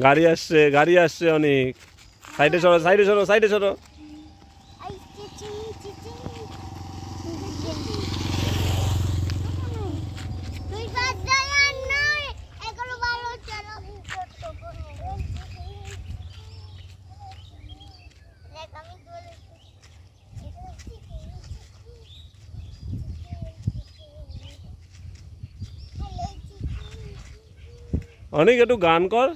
গাড়ি আসছে অনেক। সাইডে সরো, সাইডে সরো, সাইডে সরো। অনেক একটু গান কর।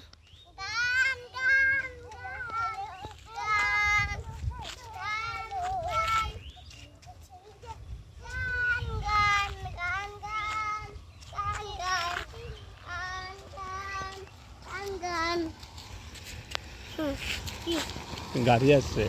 গাড়ি আসছে।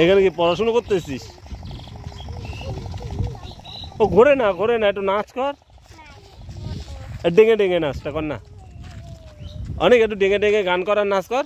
এখানে কি পড়াশোনা করতেছিস? ও ঘোরে না, ঘোরে না, একটু নাচ কর। ডেঙে ডেঙে নাচটা কর না। অনেক একটু ডেঙে ডেঙে গান কর আর নাচ কর।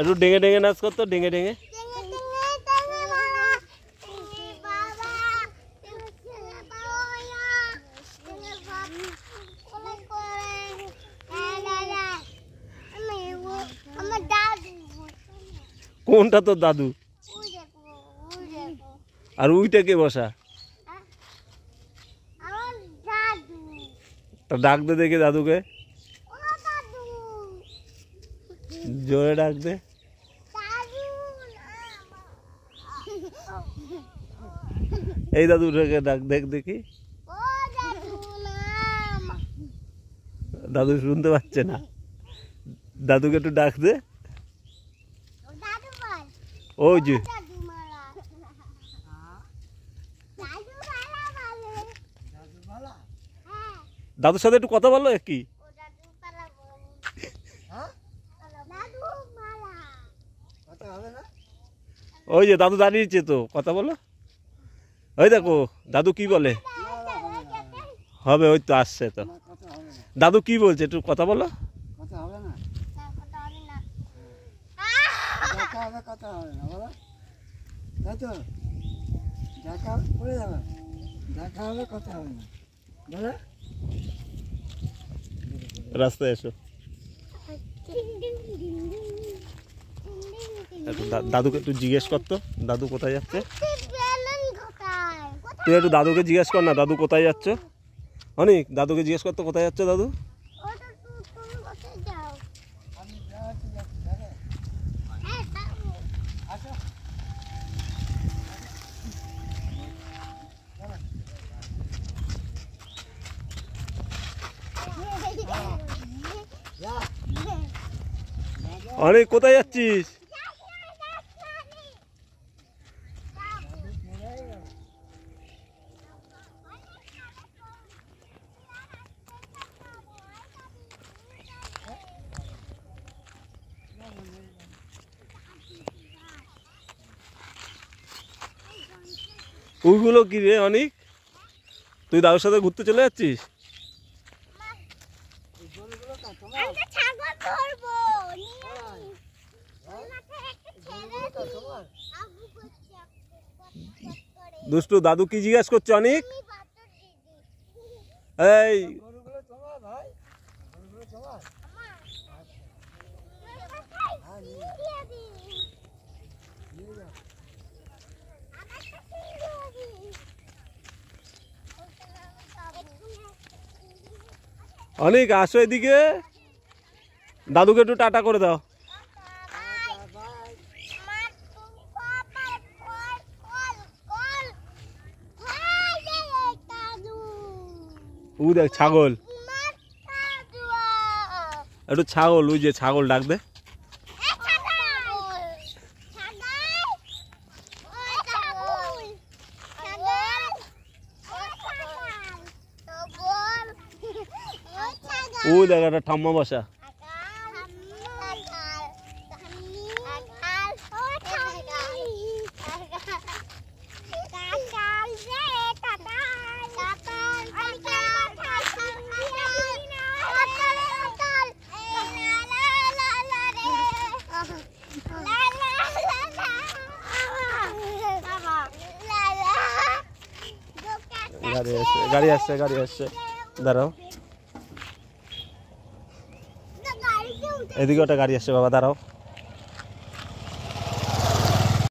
একটু ডেঙে ডেঙে নাচ করতো, ডেঙে ডেঙে। কোনটা তোর দাদু? আর উইটা কে বসা? তা ডাক দে দেখি দাদুকে, জোরে ডাক দে। এই দাদুটাকে ডাক দেখ দেখি। দাদু শুনতে পাচ্ছে না, দাদুকে একটু ডাক দে। ওই যে দাদুর সাথে একটু কথা বলো কি। ওই যে দাদু দাঁড়িয়েছে তো, কথা বলো। ওই দেখো দাদু কি বলে। হবে, ওই তো আসছে তো। দাদু কি বলছে একটু কথা বলো। রাস্তায় এসো। দাদুকে একটু জিজ্ঞেস করতো দাদু কোথায় যাচ্ছে। তুই একটু দাদুকে জিজ্ঞেস কর না, দাদু কোথায় যাচ্ছ। অনেক দাদুকে জিজ্ঞেস করতো কোথায় যাচ্ছ দাদু। অনেক কোথায় যাচ্ছিস? ওইগুলো কি রে অনেক? তুই দাদুর সাথে ঘুরতে চলে যাচ্ছিস? দুষ্টু দাদু কি জিজ্ঞাসা করছে অনেক? এই অনেক আসো এদিকে, দাদুকে একটু টাটা করে দাও। ও দেখ ছাগল। একটু ছাগল, ওই যে ছাগল ডাক দে। ওই দেখ একটা ঠাম্মা বসা। গাড়ি আসছে, গাড়ি আসছে, দাঁড়াও। এদিকে একটা গাড়ি আসছে বাবা, দাঁড়াও।